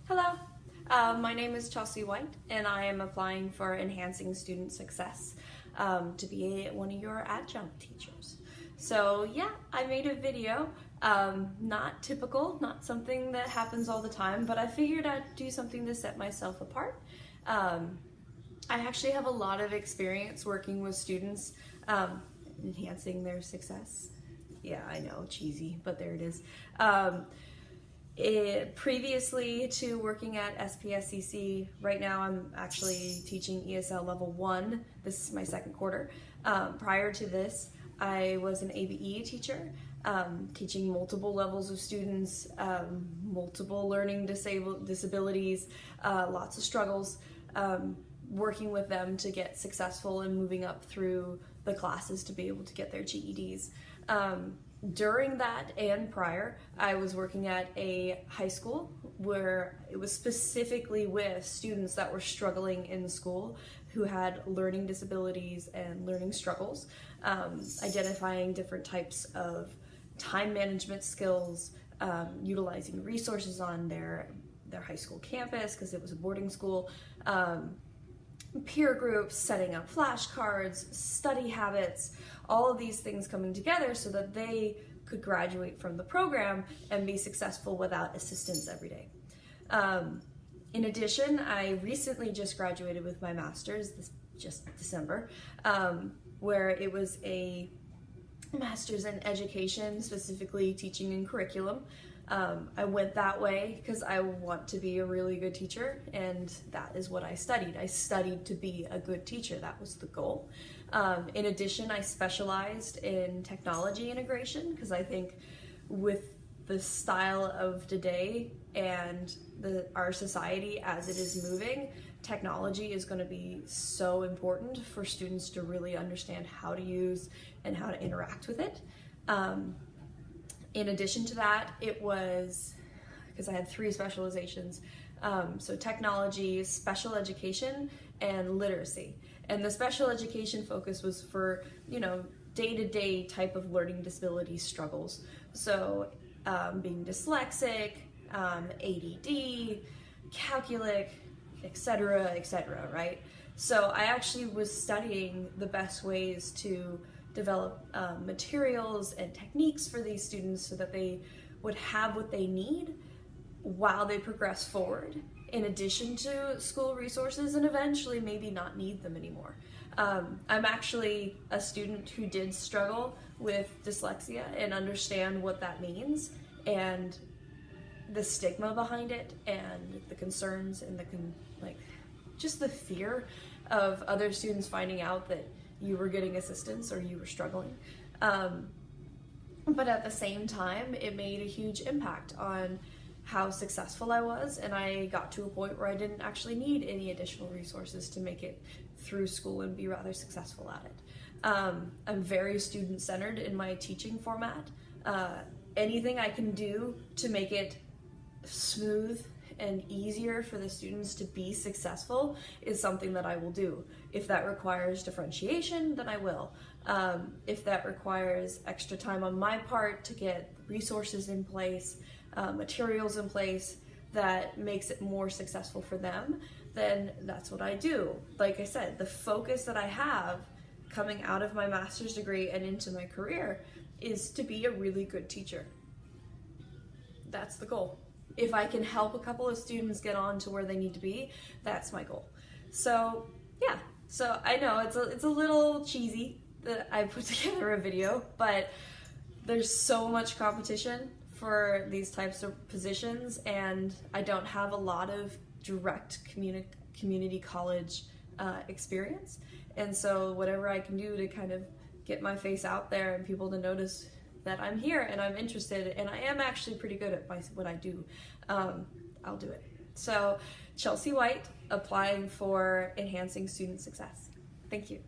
Hello, my name is Chelsey White, and I am applying for Enhancing Student Success to be one of your adjunct teachers. So yeah, I made a video, not typical, not something that happens all the time, but I figured I'd do something to set myself apart. I actually have a lot of experience working with students, enhancing their success. Yeah, I know, cheesy, but there it is. Previously to working at SPSCC, right now I'm actually teaching ESL level 1. This is my second quarter. Prior to this, I was an ABE teacher, teaching multiple levels of students, multiple learning disabilities, lots of struggles, working with them to get successful and moving up through the classes to be able to get their GEDs. During that and prior, I was working at a high school where it was specifically with students that were struggling in school who had learning disabilities and learning struggles, identifying different types of time management skills, utilizing resources on their high school campus because it was a boarding school, peer groups, setting up flashcards, study habits, all of these things coming together so that they could graduate from the program and be successful without assistance every day. In addition, I recently just graduated with my master's, just December, where it was a master's in education, specifically teaching and curriculum. I went that way because I want to be a really good teacher, and that is what I studied. I studied to be a good teacher. That was the goal. In addition, I specialized in technology integration because I think with the style of today and our society as it is moving, technology is going to be so important for students to really understand how to use and how to interact with it. In addition to that, it was, because I had 3 specializations, so technology, special education, and literacy. And the special education focus was for, day-to-day type of learning disability struggles. So being dyslexic, ADD, calculic, etc., right? So I actually was studying the best ways to develop materials and techniques for these students so that they would have what they need while they progress forward, in addition to school resources, and eventually maybe not need them anymore. I'm actually a student who did struggle with dyslexia and understand what that means and the stigma behind it and the concerns and just the fear of other students finding out that you were getting assistance or you were struggling. But at the same time, it made a huge impact on how successful I was, and I got to a point where I didn't actually need any additional resources to make it through school and be rather successful at it. I'm very student-centered in my teaching format. Anything I can do to make it smooth and easier for the students to be successful is something that I will do. If that requires differentiation, then I will. If that requires extra time on my part to get resources in place, materials in place that makes it more successful for them, then that's what I do. Like I said, the focus that I have coming out of my master's degree and into my career is to be a really good teacher. That's the goal. If I can help a couple of students get on to where they need to be, that's my goal. So yeah, so I know it's a little cheesy that I put together a video, but there's so much competition for these types of positions, and I don't have a lot of direct community college experience, and so whatever I can do to kind of get my face out there and people to notice that I'm here and I'm interested and I am actually pretty good at what I do, I'll do it. So Chelsey White, applying for Enhancing Student Success. Thank you.